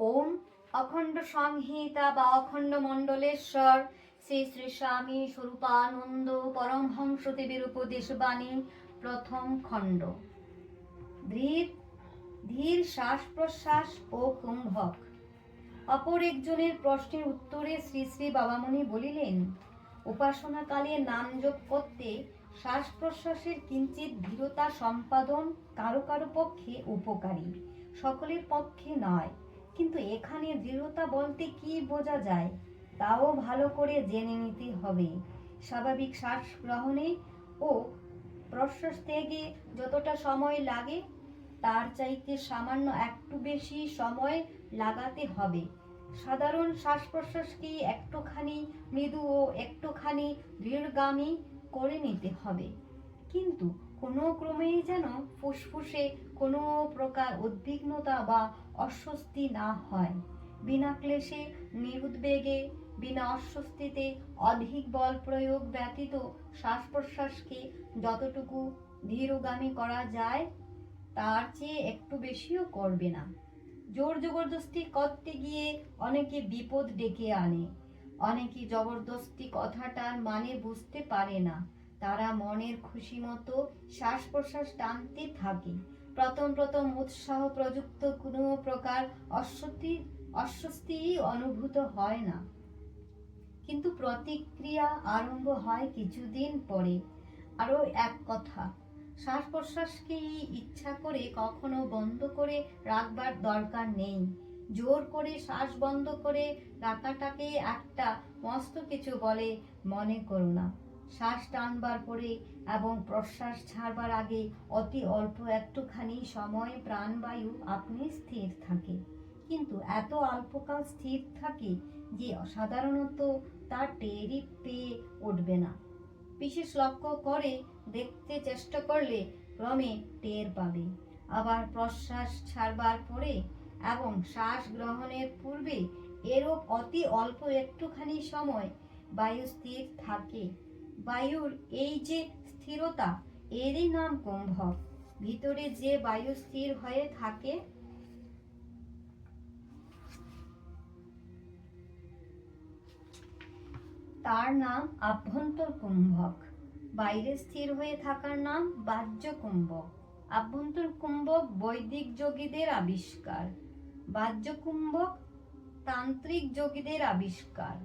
ওম অখণ্ড সংহিতা বা অখণ্ড মণ্ডলেশ্বর শ্রী শ্রী স্বামী স্বরূপানন্দ পরমহংসদেবের উপদেশ বাণী প্রথম খণ্ড। ধীর ধীর শ্বাস প্রশ্বাস ও কুম্ভক। অপর একজনের প্রশ্নের উত্তরে শ্রী শ্রী বাবামণি বলিলেন, উপাসনাকালে নাম জপ করতে শ্বাস প্রশ্বাসের কিঞ্চিত ধীরতা সম্পাদন কারো কারো পক্ষে উপকারী, সকলের পক্ষে নয়। কিন্তু এখানে দৃঢ়তা বলতে কি বোঝা যায় তাও ভালো করে জেনে নিতে হবে। স্বাভাবিক শ্বাস গ্রহণে ও প্রশ্বাস ত্যাগে যতটা সময় লাগে তার চাইতে সামান্য একটু বেশি সময় লাগাতে হবে। সাধারণ শ্বাস প্রশ্বাসকে একটুখানি মৃদু ও একটুখানি দৃঢ়গামী করে নিতে হবে, কিন্তু কোনো ক্রমেই যেন ফুসফুসে কোনো প্রকার উদ্বিগ্নতা বা অস্বস্তি না হয়। বিনা ক্লেশে নিরুদ্বেগে বিনা অস্বস্তিতে অধিক বল প্রয়োগ ব্যতীত শ্বাস প্রশ্বাসকে যতটুকু ধীরগামী করা যায় তার চেয়ে একটু বেশিও করবে না। জোর জবরদস্তি করতে গিয়ে অনেকে বিপদ ডেকে আনে। অনেকে জবরদস্তি কথাটার মানে বুঝতে পারে না, তারা মনের খুশি মতো শ্বাস প্রশ্বাস টানতে থাকে। প্রথম প্রথম উৎসাহ প্রযুক্ত কোনো প্রকার অস্বস্তি অনুভূত হয় না, কিন্তু প্রতিক্রিয়া আরম্ভ হয় কিছুদিন পরে। আরো এক কথা, শ্বাস প্রশ্বাসকে ইচ্ছা করে কখনো বন্ধ করে রাখবার দরকার নেই। জোর করে শ্বাস বন্ধ করে রাখাটাকে একটা মস্ত কিছু বলে মনে করো না। শ্বাস টানবার পরে এবং প্রশ্বাস ছাড়বার আগে অতি অল্প একটুখানি সময় প্রাণবায়ু আপনি স্থির থাকে, কিন্তু এত অল্পকাল স্থির থাকে যে সাধারণত তার টেরই পেয়ে উঠবে না। বিশেষ লক্ষ্য করে দেখতে চেষ্টা করলে ক্রমে টের পাবে। আবার প্রশ্বাস ছাড়বার পরে এবং শ্বাস গ্রহণের পূর্বে এরূপ অতি অল্প একটুখানি সময় বায়ু স্থির থাকে। বায়ুর এই যে স্থিরতা, এরই নাম কুম্ভক। ভিতরে যে বায়ু স্থির হয়ে থাকে তার নাম আভ্যন্তর কুম্ভক। বাইরে স্থির হয়ে থাকার নাম বাহ্য কুম্ভক। আভ্যন্তর কুম্ভক বৈদিক যোগীদের আবিষ্কার, বাহ্য কুম্ভক তান্ত্রিক যোগীদের আবিষ্কার।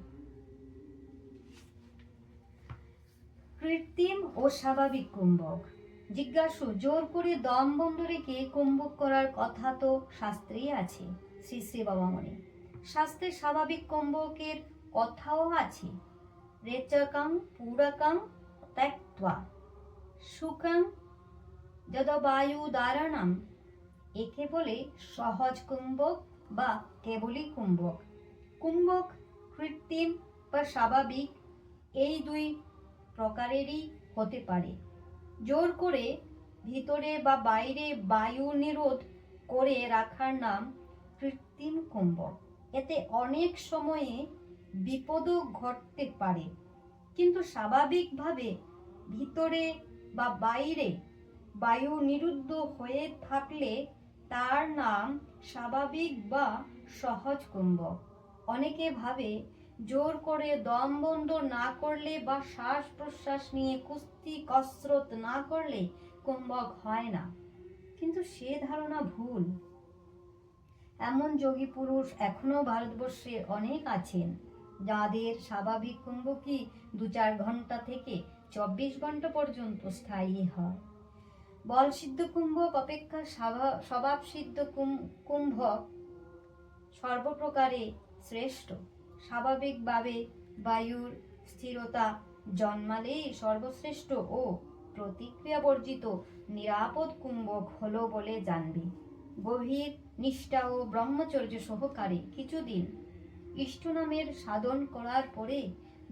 কৃত্রিম ও স্বাভাবিক কুম্ভক। জিজ্ঞাসু, জোর করে দম বন্ধ রেখে কুম্ভক করার কথা তো শাস্ত্রেই আছে। শ্রী শ্রী বাবামণি, শাস্ত্রে স্বাভাবিক কুম্ভকের কথাও আছে। রেচকং পূরকং ত্যক্ত্বা সুখং যদবায়ুদারণম। একে বলে সহজ কুম্ভক বা কেবলই কুম্ভক। কুম্ভক কৃত্রিম বা স্বাভাবিক এই দুই প্রকারেরই হতে পারে। জোর করে ভিতরে বা বাইরে বায়ু নিরোধ করে রাখার নাম কৃত্রিম কুম্ভক। এতে অনেক সময়ে বিপদও ঘটতে পারে, কিন্তু স্বাভাবিকভাবে ভিতরে বা বাইরে বায়ু নিরুদ্ধ হয়ে থাকলে তার নাম স্বাভাবিক বা সহজ কুম্ভক। অনেকে ভাবে জোর করে দম বন্ধ না করলে বা শ্বাস প্রশ্বাস নিয়ে কুস্তি কসরত না করলে কুম্ভক হয় না, কিন্তু সে ধারণা ভুল। এমন যোগী পুরুষ এখনো ভারতবর্ষে অনেক আছেন যাদের স্বাভাবিক কুম্ভকই 2-4 ঘন্টা থেকে 24 ঘন্টা পর্যন্ত স্থায়ী হয়। বল সিদ্ধ কুম্ভক অপেক্ষা স্বভাব সিদ্ধ কুম্ভক সর্বপ্রকারে শ্রেষ্ঠ। স্বাভাবিকভাবে বায়ুর স্থিরতা জন্মালেই সর্বশ্রেষ্ঠ ও প্রতিক্রিয়া বর্জিত নিরাপদ কুম্ভক হলো বলে জানবে। গভীর নিষ্ঠা ও ব্রহ্মচর্য সহকারে কিছুদিন ইষ্ট নামের সাধন করার পরে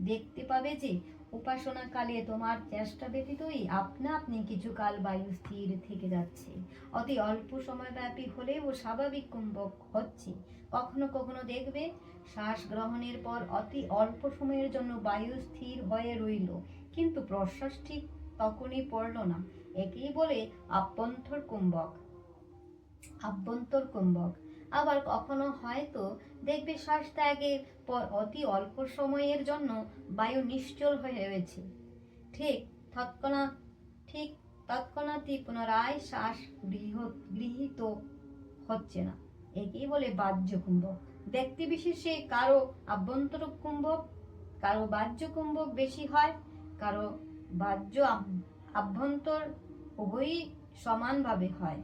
দেখতে পাবে যে উপাসনাকালে তোমার চেষ্টা ব্যতীতই আপনা আপনি কিছুকাল বায়ু স্থির থেকে যাচ্ছে। অতি অল্প সময়ব্যাপী হলেও স্বাভাবিক কুম্ভক হচ্ছে। কখনো কখনো দেখবে শ্বাস গ্রহণের পর অতি অল্প সময়ের জন্য বায়ু স্থির হয়ে রইল, কিন্তু প্রশ্বাস ঠিক তখনই পড়ল না। একেই বলে আভ্যন্তর কুম্ভক। আভ্যন্তর কুম্ভক। আবার কখনো হয়তো দেখবে শ্বাস ত্যাগের পর অতি অল্প সময়ের জন্য বায়ু নিশ্চল হয়ে রয়েছে। ঠিক তৎক্ষণাৎ ঠিক তৎক্ষণাৎই পুনরায় শ্বাস গৃহীত হচ্ছে না। একেই বলে বাহ্য কুম্ভক। ব্যক্তি বিশেষে কারো আভ্যন্তর কুম্ভক, কারো বাহ্য কুম্ভক বেশি হয়, কারো বাহ্য আভ্যন্তর উভয়ই সমানভাবে হয়।